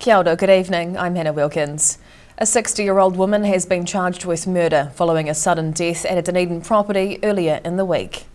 Kia ora, good evening. I'm Hannah Wilkins. A 60-year-old woman has been charged with murder following a sudden death at a Dunedin property earlier in the week.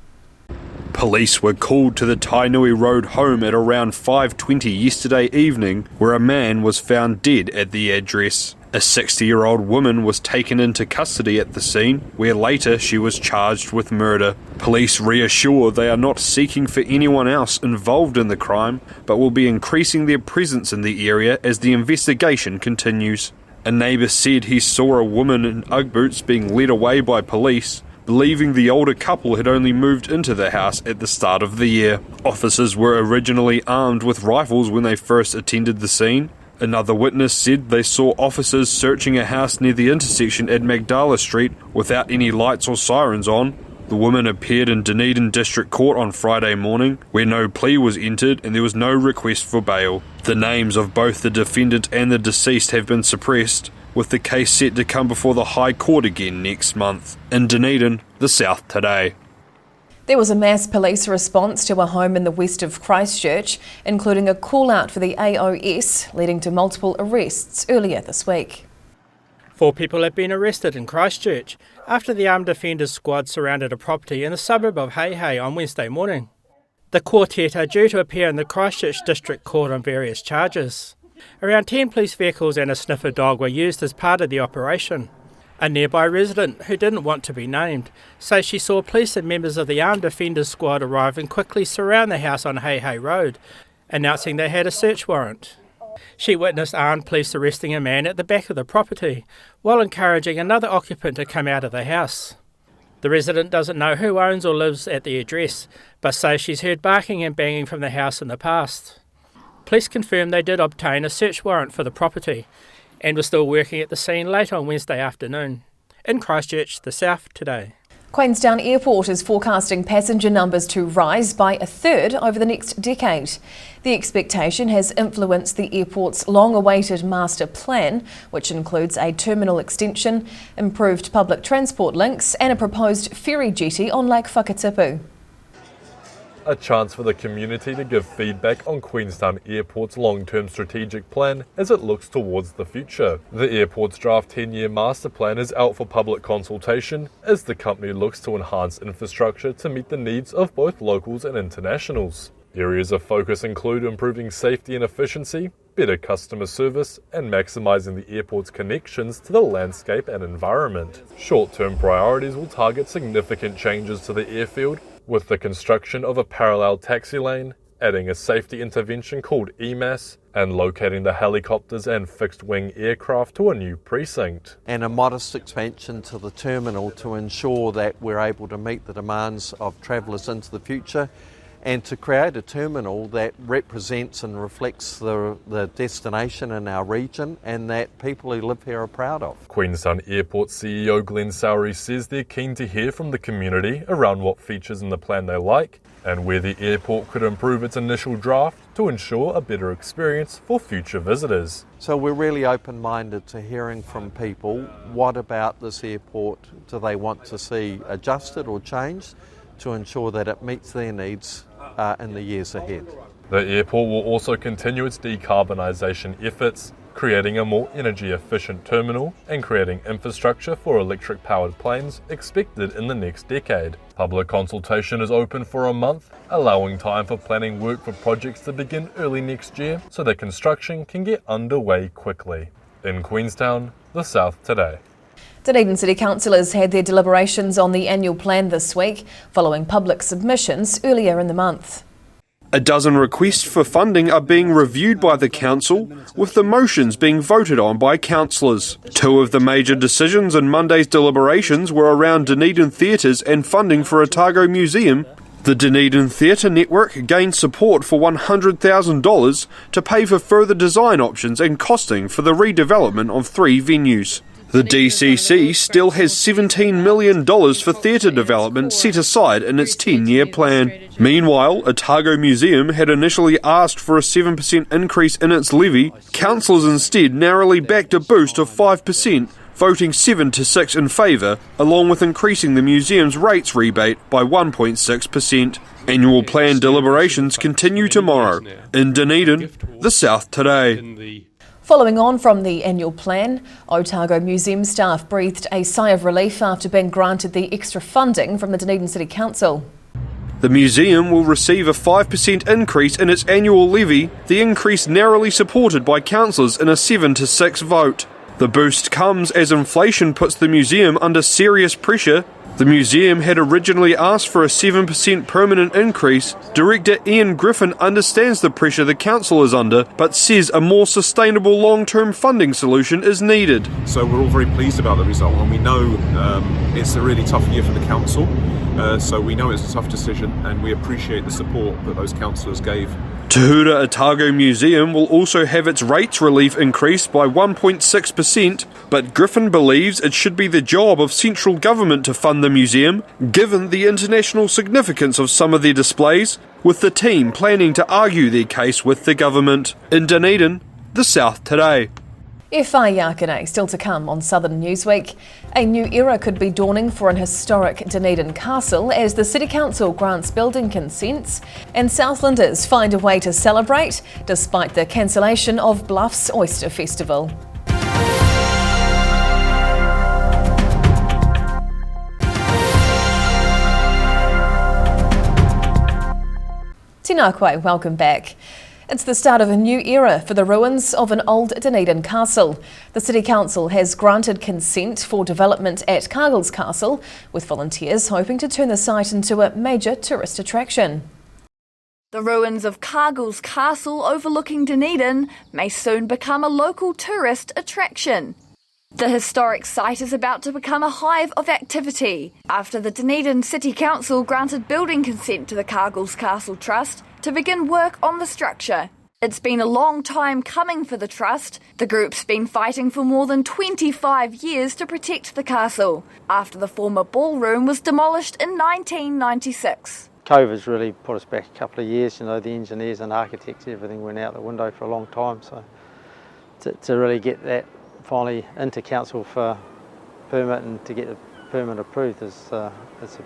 Police were called to the Tainui Road home at around 5:20 yesterday evening, where a man was found dead at the address. A 60-year-old woman was taken into custody at the scene, where later she was charged with murder. Police reassure they are not seeking for anyone else involved in the crime, but will be increasing their presence in the area as the investigation continues. A neighbour said he saw a woman in Ugg boots being led away by police, believing the older couple had only moved into the house at the start of the year. Officers were originally armed with rifles when they first attended the scene. Another witness said they saw officers searching a house near the intersection at Magdala Street without any lights or sirens on. The woman appeared in Dunedin District Court on Friday morning, where no plea was entered and there was no request for bail. The names of both the defendant and the deceased have been suppressed, with the case set to come before the High Court again next month. In Dunedin, the South Today. There was a mass police response to a home in the west of Christchurch, including a call-out for the AOS, leading to multiple arrests earlier this week. 4 people have been arrested in Christchurch after the armed defenders squad surrounded a property in the suburb of Hei on Wednesday morning. The quartet are due to appear in the Christchurch District Court on various charges. Around 10 police vehicles and a sniffer dog were used as part of the operation. A nearby resident, who didn't want to be named, says she saw police and members of the armed defenders squad arrive and quickly surround the house on Hei Road, announcing they had a search warrant. She witnessed armed police arresting a man at the back of the property, while encouraging another occupant to come out of the house. The resident doesn't know who owns or lives at the address, but says she's heard barking and banging from the house in the past. Police confirmed they did obtain a search warrant for the property, and were still working at the scene late on Wednesday afternoon. In Christchurch, the South Today. Queenstown Airport is forecasting passenger numbers to rise by a third over the next decade. The expectation has influenced the airport's long-awaited master plan, which includes a terminal extension, improved public transport links and a proposed ferry jetty on Lake Whakatipu. A chance for the community to give feedback on Queenstown Airport's long-term strategic plan as it looks towards the future. The airport's draft 10-year master plan is out for public consultation as the company looks to enhance infrastructure to meet the needs of both locals and internationals. Areas of focus include improving safety and efficiency, better customer service, and maximising the airport's connections to the landscape and environment. Short-term priorities will target significant changes to the airfield, with the construction of a parallel taxi lane, adding a safety intervention called EMAS, and locating the helicopters and fixed-wing aircraft to a new precinct. And a modest expansion to the terminal to ensure that we're able to meet the demands of travellers into the future, and to create a terminal that represents and reflects the destination in our region and that people who live here are proud of. Queenstown Airport CEO Glenn Sowry says they're keen to hear from the community around what features in the plan they like and where the airport could improve its initial draft to ensure a better experience for future visitors. So we're really open-minded to hearing from people. What about this airport do they want to see adjusted or changed to ensure that it meets their needs in the years ahead. The airport will also continue its decarbonisation efforts, creating a more energy efficient terminal and creating infrastructure for electric powered planes expected in the next decade. Public consultation is open for a month, allowing time for planning work for projects to begin early next year so that construction can get underway quickly. In Queenstown, the South Today. Dunedin City Councillors had their deliberations on the annual plan this week, following public submissions earlier in the month. A dozen requests for funding are being reviewed by the council, with the motions being voted on by councillors. 2 of the major decisions in Monday's deliberations were around Dunedin theatres and funding for Otago Museum. The Dunedin Theatre Network gained support for $100,000 to pay for further design options and costing for the redevelopment of 3 venues. The DCC still has $17 million for theatre development set aside in its 10-year plan. Meanwhile, Otago Museum had initially asked for a 7% increase in its levy. Councillors instead narrowly backed a boost of 5%, voting 7-6 in favour, along with increasing the museum's rates rebate by 1.6%. Annual plan deliberations continue tomorrow. In Dunedin, the South Today. Following on from the annual plan, Otago Museum staff breathed a sigh of relief after being granted the extra funding from the Dunedin City Council. The museum will receive a 5% increase in its annual levy, the increase narrowly supported by councillors in a 7-6 vote. The boost comes as inflation puts the museum under serious pressure. The museum had originally asked for a 7% permanent increase. Director Ian Griffin understands the pressure the council is under, but says a more sustainable long-term funding solution is needed. So we're all very pleased about the result, and we know it's a really tough year for the council. So we know it's a tough decision, and we appreciate the support that those councillors gave. Te Hura Otago Museum will also have its rates relief increased by 1.6%, but Griffin believes it should be the job of central government to fund the museum, given the international significance of some of their displays, with the team planning to argue their case with the government. In Dunedin, the South Today. Whaiakere still to come on Southern Newsweek. A new era could be dawning for an historic Dunedin castle as the City Council grants building consents and Southlanders find a way to celebrate despite the cancellation of Bluff's Oyster Festival. Tēnā koe, welcome back. It's the start of a new era for the ruins of an old Dunedin castle. The City Council has granted consent for development at Cargill's Castle, with volunteers hoping to turn the site into a major tourist attraction. The ruins of Cargill's Castle overlooking Dunedin may soon become a local tourist attraction. The historic site is about to become a hive of activity after the Dunedin City Council granted building consent to the Cargill's Castle Trust to begin work on the structure. It's been a long time coming for the Trust. The group's been fighting for more than 25 years to protect the castle, after the former ballroom was demolished in 1996. COVID's really put us back a couple of years. You know, the engineers and architects, everything went out the window for a long time. So to really get that finally into council for permit and to get the permit approved is a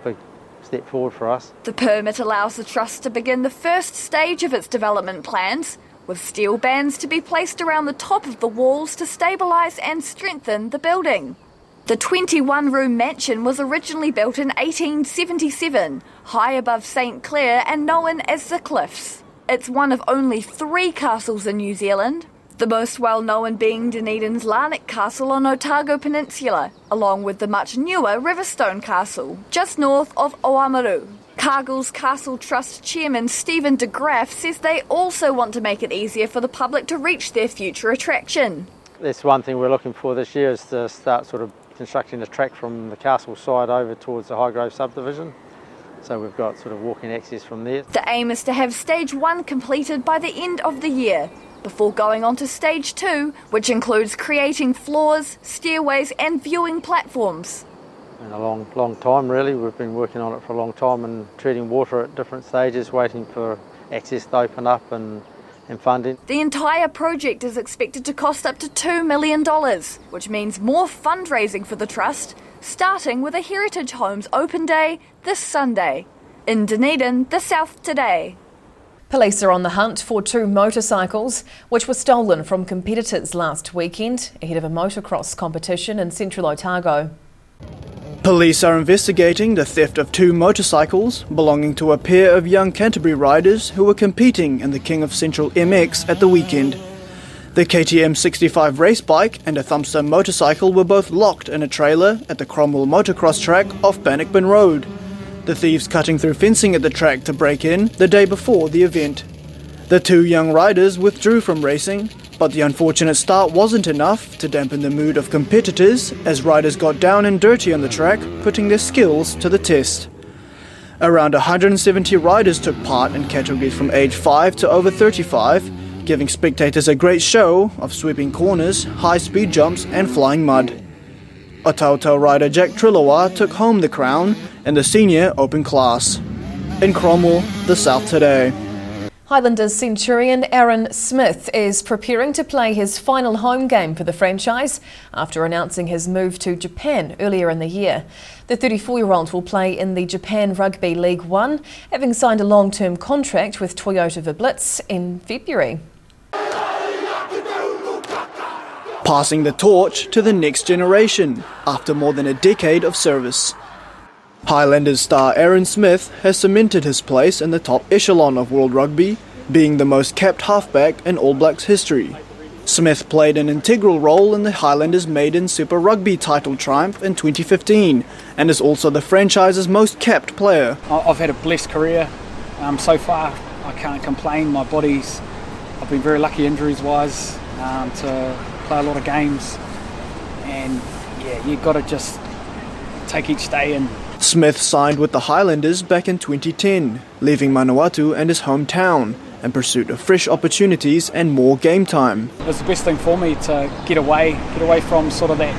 big step forward for us. The permit allows the Trust to begin the first stage of its development plans, with steel bands to be placed around the top of the walls to stabilise and strengthen the building. The 21-room mansion was originally built in 1877, high above St Clair and known as the Cliffs. It's one of only 3 castles in New Zealand, the most well-known being Dunedin's Larnac Castle on Otago Peninsula, along with the much newer Riverstone Castle, just north of Oamaru. Cargill's Castle Trust Chairman Stephen de Graaf says they also want to make it easier for the public to reach their future attraction. That's one thing we're looking for this year, is to start sort of constructing the track from the castle side over towards the Highgrove subdivision. So we've got sort of walking access from there. The aim is to have Stage 1 completed by the end of the year, before going on to Stage 2, which includes creating floors, stairways and viewing platforms. In a long time really, we've been working on it for a long time and treating water at different stages, waiting for access to open up and funding. The entire project is expected to cost up to $2 million, which means more fundraising for the Trust, starting with a Heritage Homes Open Day this Sunday. In Dunedin, the South Today. Police are on the hunt for 2 motorcycles which were stolen from competitors last weekend ahead of a motocross competition in central Otago. Police are investigating the theft of 2 motorcycles belonging to a pair of young Canterbury riders who were competing in the King of Central MX at the weekend. The KTM 65 race bike and a Thumpster motorcycle were both locked in a trailer at the Cromwell motocross track off Bannockburn Road. The thieves cutting through fencing at the track to break in the day before the event. The 2 young riders withdrew from racing, but the unfortunate start wasn't enough to dampen the mood of competitors as riders got down and dirty on the track, putting their skills to the test. Around 170 riders took part in categories from age 5 to over 35, giving spectators a great show of sweeping corners, high-speed jumps and flying mud. Otautau rider Jack Trilowa took home the crown in the senior open class. In Cromwell, the South Today. Highlanders centurion Aaron Smith is preparing to play his final home game for the franchise after announcing his move to Japan earlier in the year. The 34-year-old will play in the Japan Rugby League 1, having signed a long-term contract with Toyota Verblitz in February. passing the torch to the next generation after more than a decade of service. Highlanders star Aaron Smith has cemented his place in the top echelon of World Rugby, being the most capped halfback in All Blacks history. Smith played an integral role in the Highlanders' maiden Super Rugby title triumph in 2015 and is also the franchise's most capped player. I've had a blessed career so far. I can't complain. I've been very lucky injuries-wise to play a lot of games, and yeah, you've got to just take each day in. Smith signed with the Highlanders back in 2010, leaving Manawatu and his hometown in pursuit of fresh opportunities and more game time. It was the best thing for me to get away from sort of that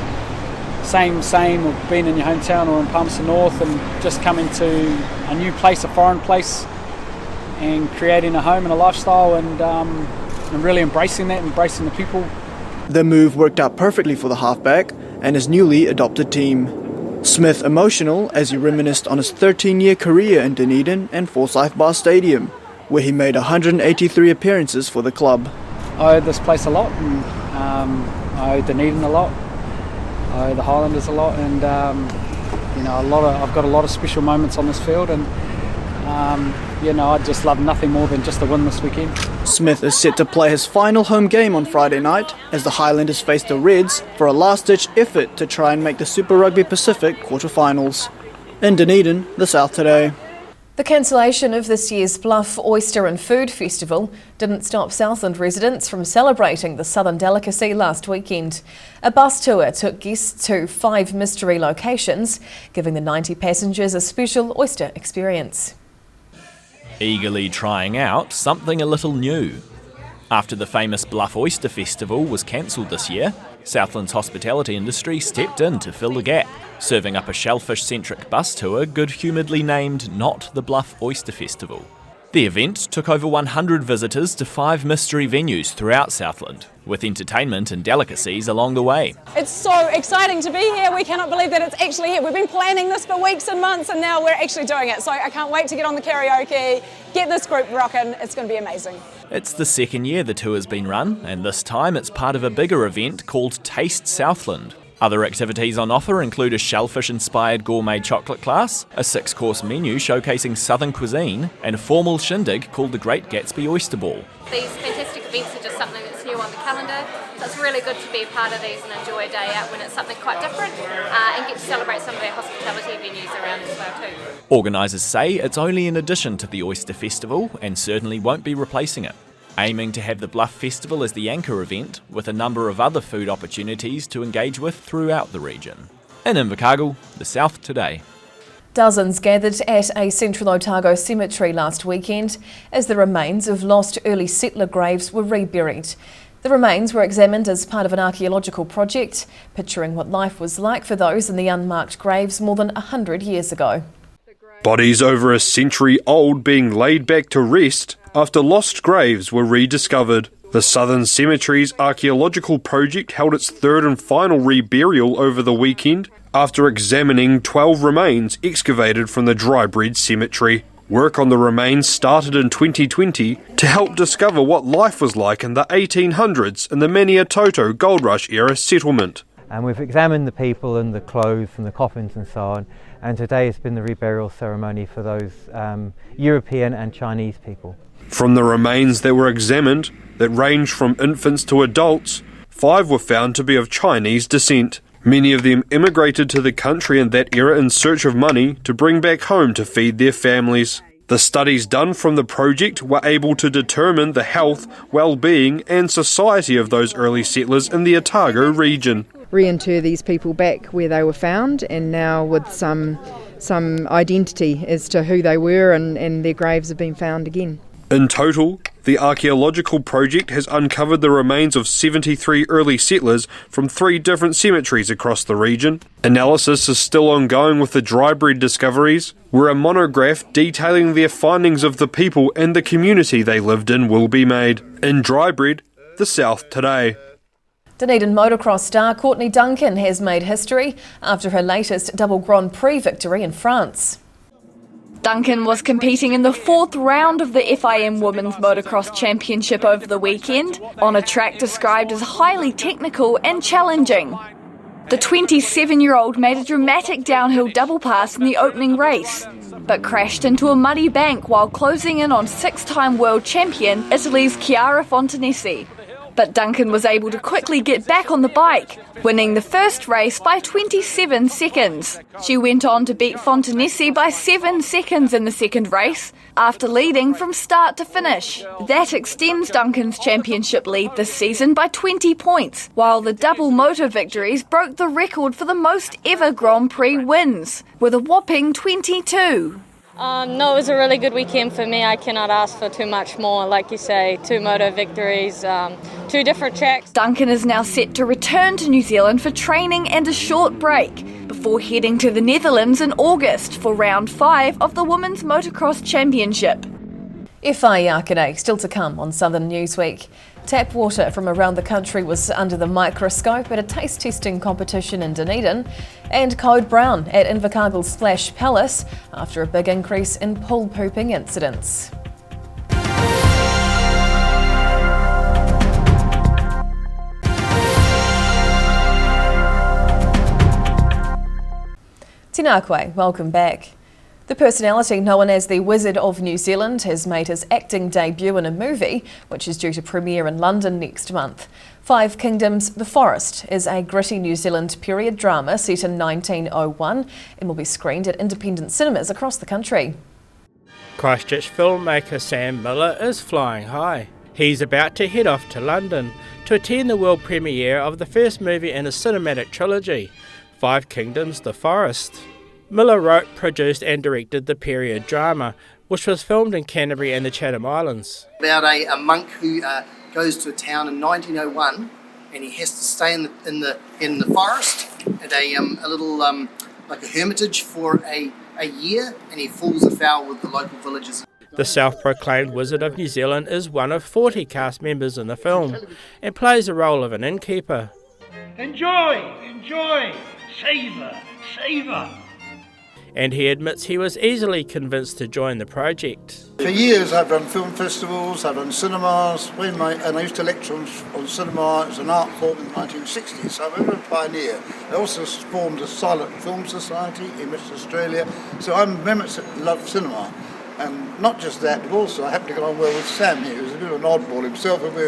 same of being in your hometown or in Palmerston North, and just coming to a new place, a foreign place, and creating a home and a lifestyle, and really embracing the people. The move worked out perfectly for the halfback and his newly adopted team. Smith emotional as he reminisced on his 13-year career in Dunedin and Forsyth Bar Stadium, where he made 183 appearances for the club. I owe this place a lot, and I owe Dunedin a lot. I owe the Highlanders a lot, and I've got a lot of special moments on this field, and I'd just love nothing more than just to win this weekend. Smith is set to play his final home game on Friday night as the Highlanders face the Reds for a last-ditch effort to try and make the Super Rugby Pacific quarterfinals. In Dunedin, the South Today. The cancellation of this year's Bluff Oyster and Food Festival didn't stop Southland residents from celebrating the southern delicacy last weekend. A bus tour took guests to 5 mystery locations, giving the 90 passengers a special oyster experience. Eagerly trying out something a little new. After the famous Bluff Oyster Festival was cancelled this year, Southland's hospitality industry stepped in to fill the gap, serving up a shellfish-centric bus tour good-humouredly named Not the Bluff Oyster Festival. The event took over 100 visitors to 5 mystery venues throughout Southland, with entertainment and delicacies along the way. It's so exciting to be here. We cannot believe that it's actually here. We've been planning this for weeks and months, and now we're actually doing it. So I can't wait to get on the karaoke, get this group rocking. It's going to be amazing. It's the second year the tour's been run, and this time it's part of a bigger event called Taste Southland. Other activities on offer include a shellfish-inspired gourmet chocolate class, a 6-course menu showcasing southern cuisine, and a formal shindig called the Great Gatsby Oyster Ball. These fantastic events are just something that's new on the calendar, so it's really good to be a part of these and enjoy a day out when it's something quite different, and get to celebrate some of our hospitality venues around as well too. Organisers say it's only in addition to the Oyster Festival and certainly won't be replacing it, aiming to have the Bluff Festival as the anchor event, with a number of other food opportunities to engage with throughout the region. In Invercargill, the South Today. Dozens gathered at a Central Otago cemetery last weekend as the remains of lost early settler graves were reburied. The remains were examined as part of an archaeological project, picturing what life was like for those in the unmarked graves more than 100 years ago. Bodies over a century old being laid back to rest after lost graves were rediscovered. The Southern Cemetery's archaeological project held its third and final reburial over the weekend after examining 12 remains excavated from the Drybread Cemetery. Work on the remains started in 2020 to help discover what life was like in the 1800s in the Maniatoto Gold Rush era settlement. And we've examined the people and the clothes and the coffins and so on, and today has been the reburial ceremony for those European and Chinese people. From the remains that were examined, that ranged from infants to adults, 5 were found to be of Chinese descent. Many of them immigrated to the country in that era in search of money to bring back home to feed their families. The studies done from the project were able to determine the health, well-being and society of those early settlers in the Otago region. Reinter these people back where they were found, and now with some identity as to who they were, and their graves have been found again. In total, the archaeological project has uncovered the remains of 73 early settlers from 3 different cemeteries across the region. Analysis is still ongoing with the Drybread discoveries, where a monograph detailing their findings of the people and the community they lived in will be made. In Drybread, the South Today. Dunedin motocross star Courtney Duncan has made history after her latest double Grand Prix victory in France. Duncan was competing in the fourth round of the FIM Women's Motocross Championship over the weekend, on a track described as highly technical and challenging. The 27-year-old made a dramatic downhill double pass in the opening race, but crashed into a muddy bank while closing in on six-time world champion Italy's Chiara Fontanesi. But Duncan was able to quickly get back on the bike, winning the first race by 27 seconds. She went on to beat Fontanesi by 7 seconds in the second race, after leading from start to finish. That extends Duncan's championship lead this season by 20 points, while the double motor victories broke the record for the most ever Grand Prix wins, with a whopping 22. No, it was a really good weekend for me. I cannot ask for too much more. Like you say, 2 moto victories, 2 different tracks. Duncan is now set to return to New Zealand for training and a short break before heading to the Netherlands in August for round 5 of the Women's Motocross Championship. Whaiākere still to come on Southern Newsweek. Tap water from around the country was under the microscope at a taste testing competition in Dunedin, and code brown at Invercargill's Splash Palace after a big increase in pool pooping incidents. Tēnā koe, welcome back. The personality known as the Wizard of New Zealand has made his acting debut in a movie, which is due to premiere in London next month. Five Kingdoms, The Forest is a gritty New Zealand period drama set in 1901 and will be screened at independent cinemas across the country. Christchurch filmmaker Sam Miller is flying high. He's about to head off to London to attend the world premiere of the first movie in a cinematic trilogy, Five Kingdoms, The Forest. Miller wrote, produced and directed the period drama, which was filmed in Canterbury and the Chatham Islands. About a monk who goes to a town in 1901, and he has to stay in the forest at a little like a hermitage for a year, and he falls afoul with the local villagers. The self-proclaimed Wizard of New Zealand is one of 40 cast members in the film and plays the role of an innkeeper. Enjoy, savour. And he admits he was easily convinced to join the project. For years I've done film festivals, I've done cinemas, and I used to lecture on cinema as an art form in the 1960s, so I'm a pioneer. I also formed a silent film society in Western Australia, so I'm very much love cinema. And not just that, but also I happen to get on well with Sam here, who's a bit of an oddball himself, and we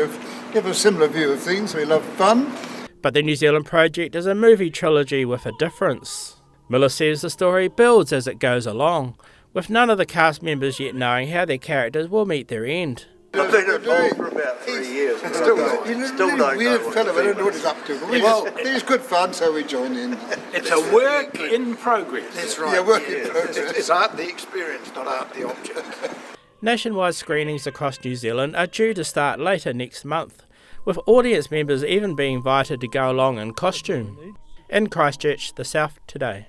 have a similar view of things, we love fun. But the New Zealand project is a movie trilogy with a difference. Miller says the story builds as it goes along, with none of the cast members yet knowing how their characters will meet their end. I've been involved for about 3 years. Still don't know. Weird fellow, I don't know what he's up to. Well, it's good fun, so we join in. It's a work in progress. That's right. Yeah, work in progress. It's art the experience, not art the object. Nationwide screenings across New Zealand are due to start later next month, with audience members even being invited to go along in costume. In Christchurch, the South Today.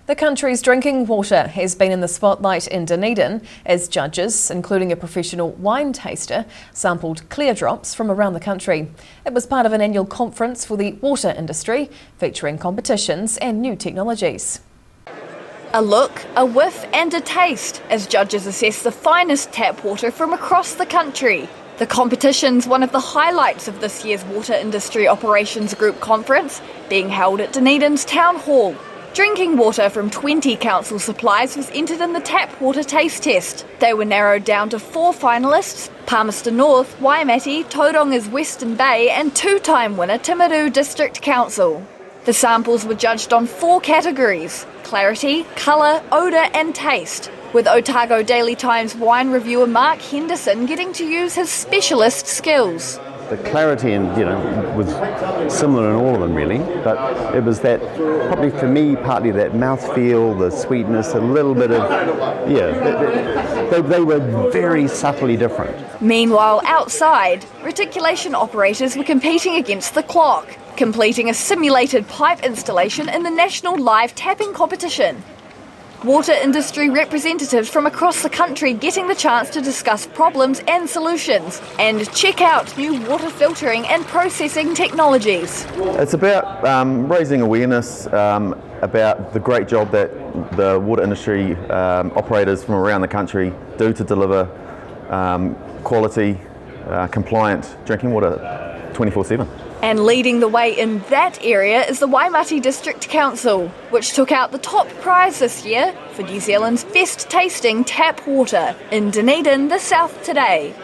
The country's drinking water has been in the spotlight in Dunedin as judges, including a professional wine taster, sampled clear drops from around the country. It was part of an annual conference for the water industry, featuring competitions and new technologies. A look, a whiff and a taste as judges assess the finest tap water from across the country. The competition's one of the highlights of this year's Water Industry Operations Group conference, being held at Dunedin's Town Hall. Drinking water from 20 council supplies was entered in the tap water taste test. They were narrowed down to 4 finalists: Palmerston North, Waimate, Tauronga's Western Bay and 2-time winner Timaru District Council. The samples were judged on 4 categories: clarity, colour, odour and taste, with Otago Daily Times wine reviewer Mark Henderson getting to use his specialist skills. The clarity was similar in all of them really, but it was that, probably for me, partly that mouthfeel, the sweetness, a little bit of, they were very subtly different. Meanwhile, outside, reticulation operators were competing against the clock, completing a simulated pipe installation in the National Live Tapping Competition. Water industry representatives from across the country getting the chance to discuss problems and solutions and check out new water filtering and processing technologies. It's about raising awareness about the great job that the water industry operators from around the country do to deliver quality, compliant drinking water 24/7. And leading the way in that area is the Waimati District Council, which took out the top prize this year for New Zealand's best tasting tap water in Dunedin, the South Today.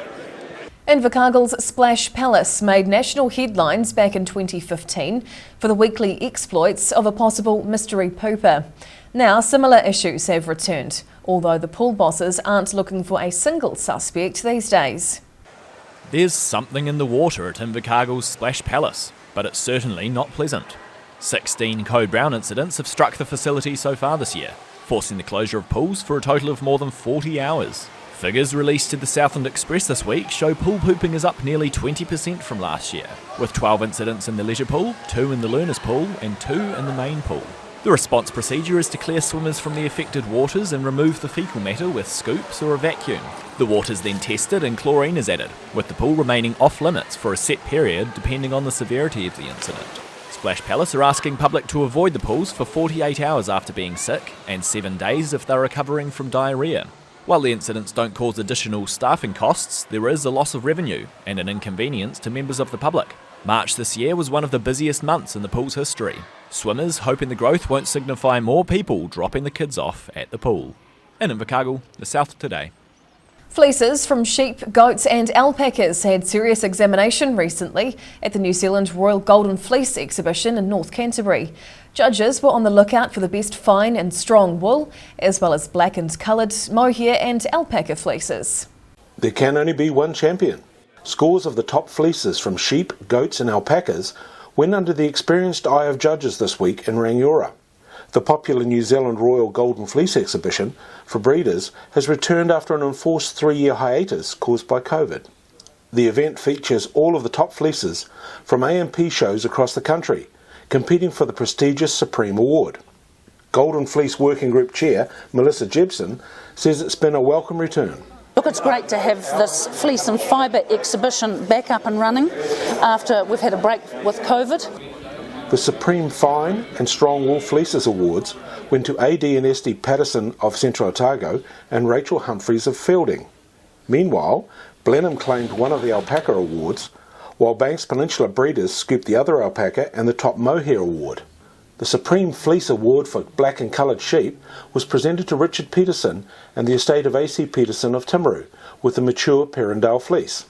Invercargill's Splash Palace made national headlines back in 2015 for the weekly exploits of a possible mystery pooper. Now similar issues have returned, although the pool bosses aren't looking for a single suspect these days. There's something in the water at Invercargill's Splash Palace, but it's certainly not pleasant. 16 code brown incidents have struck the facility so far this year, forcing the closure of pools for a total of more than 40 hours. Figures released to the Southland Express this week show pool pooping is up nearly 20% from last year, with 12 incidents in the leisure pool, 2 in the learners pool and 2 in the main pool. The response procedure is to clear swimmers from the affected waters and remove the faecal matter with scoops or a vacuum. The water's then tested and chlorine is added, with the pool remaining off limits for a set period depending on the severity of the incident. Splash Palace are asking public to avoid the pools for 48 hours after being sick and 7 days if they're recovering from diarrhoea. While the incidents don't cause additional staffing costs, there is a loss of revenue and an inconvenience to members of the public. March this year was one of the busiest months in the pool's history. Swimmers hoping the growth won't signify more people dropping the kids off at the pool. In Invercargill, the South Today. Fleeces from sheep, goats and alpacas had serious examination recently at the New Zealand Royal Golden Fleece exhibition in North Canterbury. Judges were on the lookout for the best fine and strong wool, as well as black and coloured, mohair and alpaca fleeces. There can only be one champion. Scores of the top fleeces from sheep, goats and alpacas went under the experienced eye of judges this week in Rangiora. The popular New Zealand Royal Golden Fleece exhibition for breeders has returned after an enforced 3-year hiatus caused by COVID. The event features all of the top fleeces from AMP shows across the country, competing for the prestigious Supreme Award. Golden Fleece Working Group Chair Melissa Jebson says it's been a welcome return. Look, it's great to have this fleece and fibre exhibition back up and running after we've had a break with COVID. The Supreme Fine and Strong Wool Fleeces Awards went to AD and SD Patterson of Central Otago and Rachel Humphreys of Fielding. Meanwhile, Blenheim claimed one of the alpaca awards, while Banks Peninsula breeders scooped the other alpaca and the top mohair award. The Supreme Fleece Award for black and coloured sheep was presented to Richard Peterson and the estate of AC Peterson of Timaru with the mature Perrindale fleece.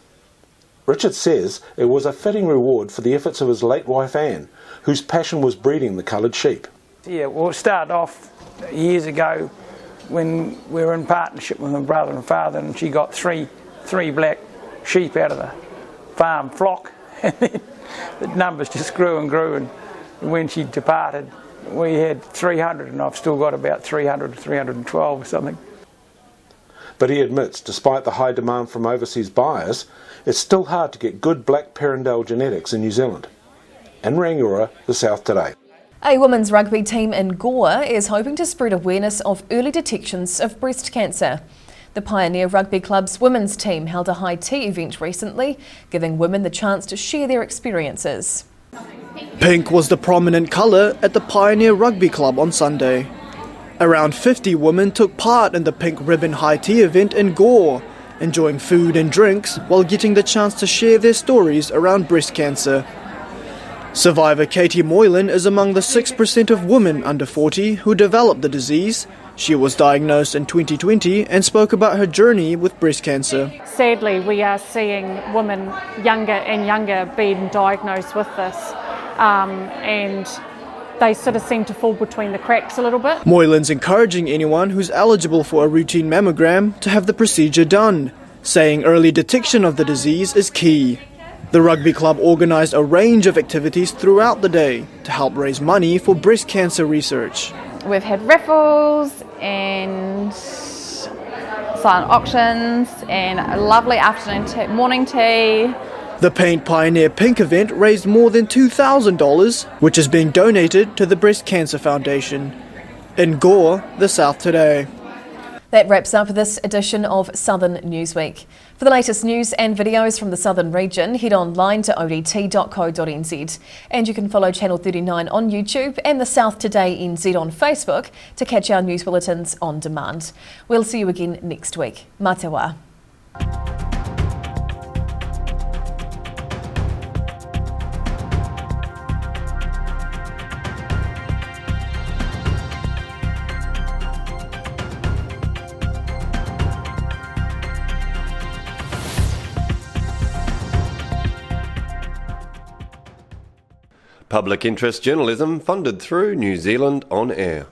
Richard says it was a fitting reward for the efforts of his late wife Anne, whose passion was breeding the coloured sheep. Yeah, well, it started off years ago when we were in partnership with my brother and father, and she got three black sheep out of the farm flock. The numbers just grew and grew, and when she departed, we had 300, and I've still got about 300, 312 or something. But he admits, despite the high demand from overseas buyers, it's still hard to get good black Perrindale genetics in New Zealand. In Rangiora, the South Today. A women's rugby team in Gore is hoping to spread awareness of early detections of breast cancer. The Pioneer Rugby Club's women's team held a high tea event recently, giving women the chance to share their experiences. Pink was the prominent colour at the Pioneer Rugby Club on Sunday. Around 50 women took part in the Pink Ribbon High Tea event in Gore, enjoying food and drinks while getting the chance to share their stories around breast cancer. Survivor Katie Moylan is among the 6% of women under 40 who developed the disease. She was diagnosed in 2020 and spoke about her journey with breast cancer. Sadly, we are seeing women younger and younger being diagnosed with this, and they sort of seem to fall between the cracks a little bit. Moylan's encouraging anyone who's eligible for a routine mammogram to have the procedure done, saying early detection of the disease is key. The rugby club organised a range of activities throughout the day to help raise money for breast cancer research. We've had raffles and silent auctions and a lovely afternoon morning tea. The Paint Pioneer Pink event raised more than $2,000, which is being donated to the Breast Cancer Foundation. In Gore, the South Today. That wraps up this edition of Southern Newsweek. For the latest news and videos from the Southern region, head online to odt.co.nz. And you can follow Channel 39 on YouTube and the South Today NZ on Facebook to catch our news bulletins on demand. We'll see you again next week. Mā te wā. Public interest journalism funded through New Zealand On Air.